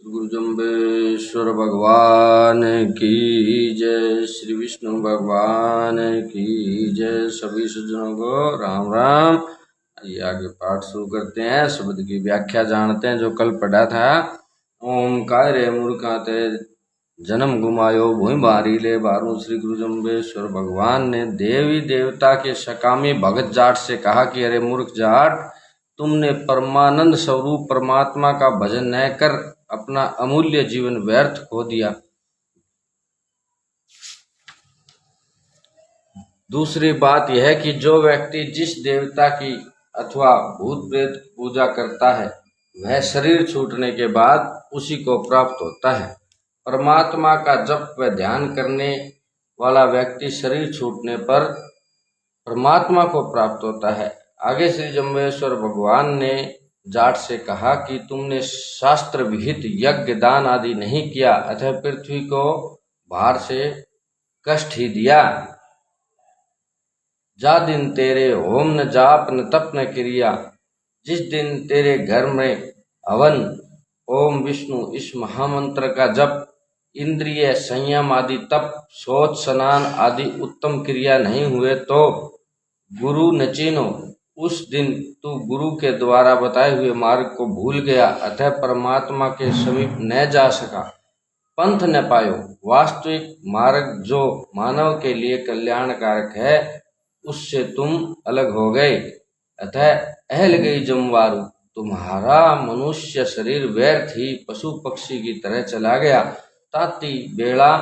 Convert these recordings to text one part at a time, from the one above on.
गुरु जम्बेश्वर भगवान की जय। श्री विष्णु भगवान की जय। सभी सज्जनों को राम राम। आइए आगे पाठ शुरू करते हैं। शब्द की व्याख्या जानते हैं जो कल पढ़ा था। ओम काय रे मूर्खाते जन्म गुमायो भूमि भारी ले बारू। श्री गुरु जम्बेश्वर भगवान ने देवी देवता के सकामी भगत जाट से कहा कि अरे मूर्ख जाट, तुमने परमानंद स्वरूप परमात्मा का भजन न कर अपना अमूल्य जीवन व्यर्थ खो दिया। दूसरी बात यह है कि जो व्यक्ति जिस देवता की अथवा भूत प्रेत पूजा करता है वह शरीर छूटने के बाद उसी को प्राप्त होता है। परमात्मा का जप व ध्यान करने वाला व्यक्ति शरीर छूटने पर परमात्मा को प्राप्त होता है। आगे श्री जम्बेश्वर भगवान ने जाट से कहा कि तुमने शास्त्र विहित यज्ञ दान आदि नहीं किया, अतः पृथ्वी को भार से कष्ट ही दिया। जा दिन तेरे होम न जाप न तप न क्रिया, जिस दिन तेरे घर में हवन ओम विष्णु इस महामंत्र का जप, इंद्रिय संयम आदि तप, शौच स्नान आदि उत्तम क्रिया नहीं हुए तो गुरु न चीनो, उस दिन तू गुरु के द्वारा बताए हुए मार्ग को भूल गया, अतः परमात्मा के समीप न जा सका, पंथ न पायो। वास्तविक मार्ग जो मानव के लिए कल्याणकारक है उससे तुम अलग हो गए। अतः अहल गई जमवारू, तुम्हारा मनुष्य शरीर व्यर्थ ही पशु पक्षी की तरह चला गया। ताती बेड़ा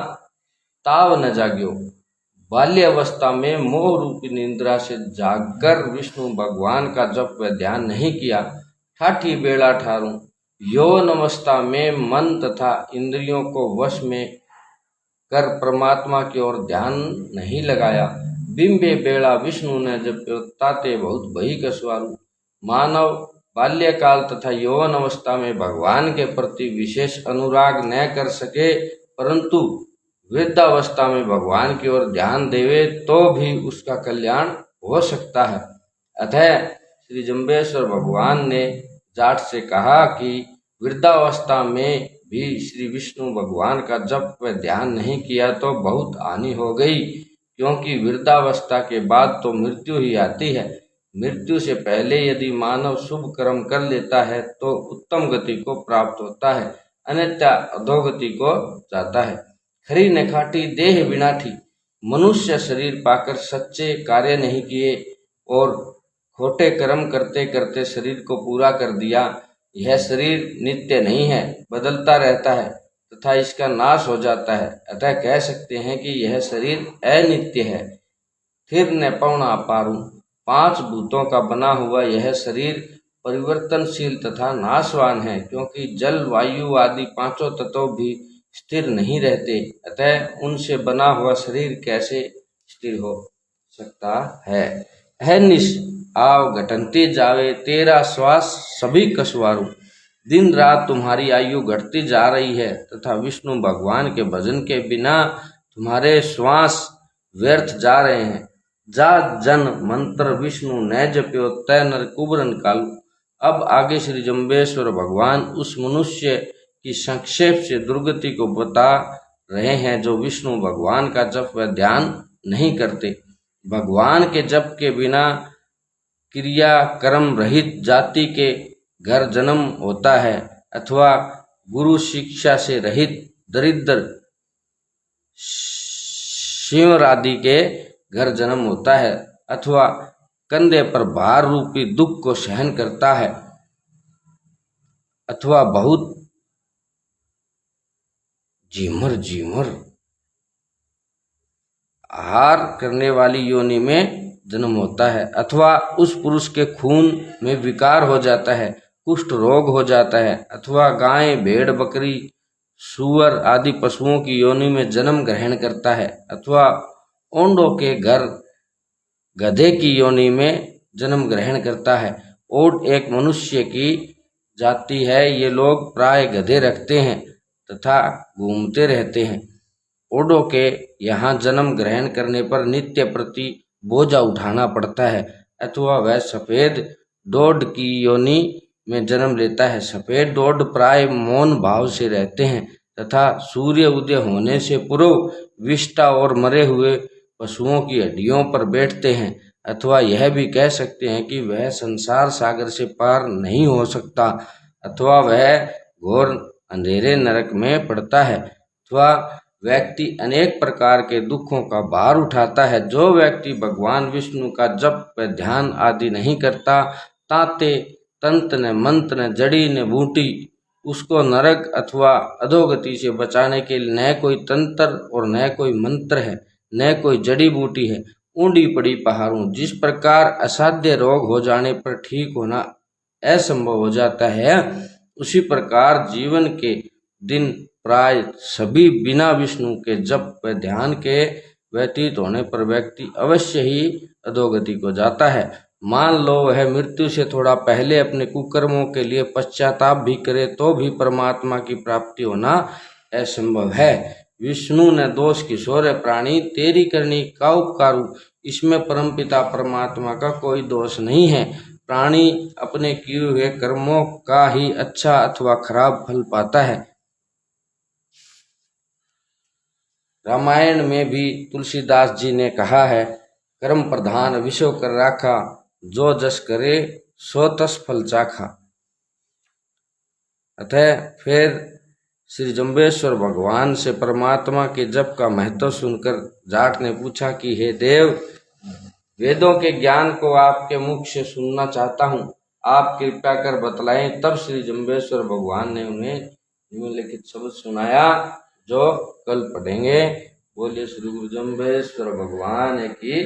ताव न जाग्यो, बाल्य अवस्था में मोह रूपी निंद्रा से जागकर विष्णु भगवान का जप व ध्यान नहीं किया। ठाठी बेड़ा ठारू, यौवन अवस्था में मन तथा इंद्रियों को वश में कर परमात्मा की ओर ध्यान नहीं लगाया। बिंबे बेड़ा विष्णु ने जप्यो, ताते बहुत भई कसवारू। मानव बाल्यकाल तथा यौवन अवस्था में भगवान के प्रति विशेष अनुराग न कर सके, परंतु वृद्धावस्था में भगवान की ओर ध्यान देवे तो भी उसका कल्याण हो सकता है। अतः श्री जम्बेश्वर भगवान ने जाट से कहा कि वृद्धावस्था में भी श्री विष्णु भगवान का जप व ध्यान नहीं किया तो बहुत हानि हो गई, क्योंकि वृद्धावस्था के बाद तो मृत्यु ही आती है। मृत्यु से पहले यदि मानव शुभ कर्म कर लेता है तो उत्तम गति को प्राप्त होता है, अन्यथा अधोगति को जाता है। खरी न खाटी देह बिनाठी, मनुष्य शरीर पाकर सच्चे कार्य नहीं किए और खोटे कर्म करते करते शरीर को पूरा कर दिया। यह शरीर नित्य नहीं है, बदलता रहता है तथा इसका नाश हो जाता है। अतः कह सकते हैं कि यह शरीर अनित्य है। फिर न पौना पारू, 5 भूतों का बना हुआ यह शरीर परिवर्तनशील तथा नाशवान है, क्योंकि जल वायु आदि 5 तत्व भी स्थिर नहीं रहते। अतः उनसे बना हुआ शरीर कैसे स्थिर हो सकता है। अहनिश आव घटनते जावे, तेरा श्वास सभी कसवारू। दिन रात तुम्हारी आयु घटती जा रही है तथा विष्णु भगवान के भजन के बिना तुम्हारे श्वास व्यर्थ जा रहे हैं। जा जन मंत्र विष्णु न जप्यो, तय नर कुबरन कालू। अब आगे श्री जम्बेश्वर भगवान उस मनुष्य की संक्षेप से दुर्गति को बता रहे हैं जो विष्णु भगवान का जप व ध्यान नहीं करते। भगवान के जप के बिना क्रिया कर्म रहित जाति के घर जन्म होता है, अथवा गुरु शिक्षा से रहित दरिद्र शिवर आदि के घर जन्म होता है, अथवा कंधे पर भार रूपी दुख को सहन करता है, अथवा बहुत झिमर झिमर आहार करने वाली योनि में जन्म होता है, अथवा उस पुरुष के खून में विकार हो जाता है, कुष्ठ रोग हो जाता है, अथवा गाय भेड़ बकरी सुअर आदि पशुओं की योनि में जन्म ग्रहण करता है, अथवा ओंडों के घर गधे की योनि में जन्म ग्रहण करता है। ओड एक मनुष्य की जाति है, ये लोग प्राय गधे रखते हैं तथा घूमते रहते हैं। ओडों के यहाँ जन्म ग्रहण करने पर नित्य प्रति बोझा उठाना पड़ता है, अथवा वह सफेद डोड की योनि में जन्म लेता है। सफेद ढोढ़ प्राय मौन भाव से रहते हैं तथा सूर्य उदय होने से पूर्व विष्टा और मरे हुए पशुओं की हड्डियों पर बैठते हैं, अथवा यह भी कह सकते हैं कि वह संसार सागर से पार नहीं हो सकता, अथवा वह घोर अंधेरे नरक में पड़ता है, अथवा व्यक्ति अनेक प्रकार के दुखों का भार उठाता है। जो व्यक्ति भगवान विष्णु का जप व ध्यान आदि नहीं करता, ताते तंत्र ने मंत्र ने जड़ी ने बूटी, उसको नरक अथवा अधोगति से बचाने के लिए न कोई तंत्र और न कोई मंत्र है, न कोई जड़ी बूटी है। ऊंडी पड़ी पहाड़ों, जिस प्रकार असाध्य रोग हो जाने पर ठीक होना असंभव हो जाता है, उसी प्रकार जीवन के दिन प्राय सभी बिना विष्णु के जप व ध्यान के व्यतीत होने पर व्यक्ति अवश्य ही अधोगति को जाता है। मान लो वह मृत्यु से थोड़ा पहले अपने कुकर्मों के लिए पश्चाताप भी करे तो भी परमात्मा की प्राप्ति होना असंभव है। विष्णु ने दोष किशोर है प्राणी, तेरी करनी का उपकारू, इसमें परमपिता परमात्मा का कोई दोष नहीं है। प्राणी अपने किए हुए कर्मों का ही अच्छा अथवा खराब फल पाता है। रामायण में भी तुलसीदास जी ने कहा है, कर्म प्रधान विषय कर राखा, जो जस करे सो तस फल चाखा। अतः फिर श्री जम्बेश्वर भगवान से परमात्मा के जप का महत्व सुनकर जाट ने पूछा कि हे देव, वेदों के ज्ञान को आपके मुख से सुनना चाहता हूँ, आप कृपया कर बतलाएं। तब श्री जम्बेश्वर भगवान ने उन्हें निम्नलिखित शब्द सुनाया जो कल पढ़ेंगे। बोलिए श्री गुरु जम्बेश्वर भगवान की।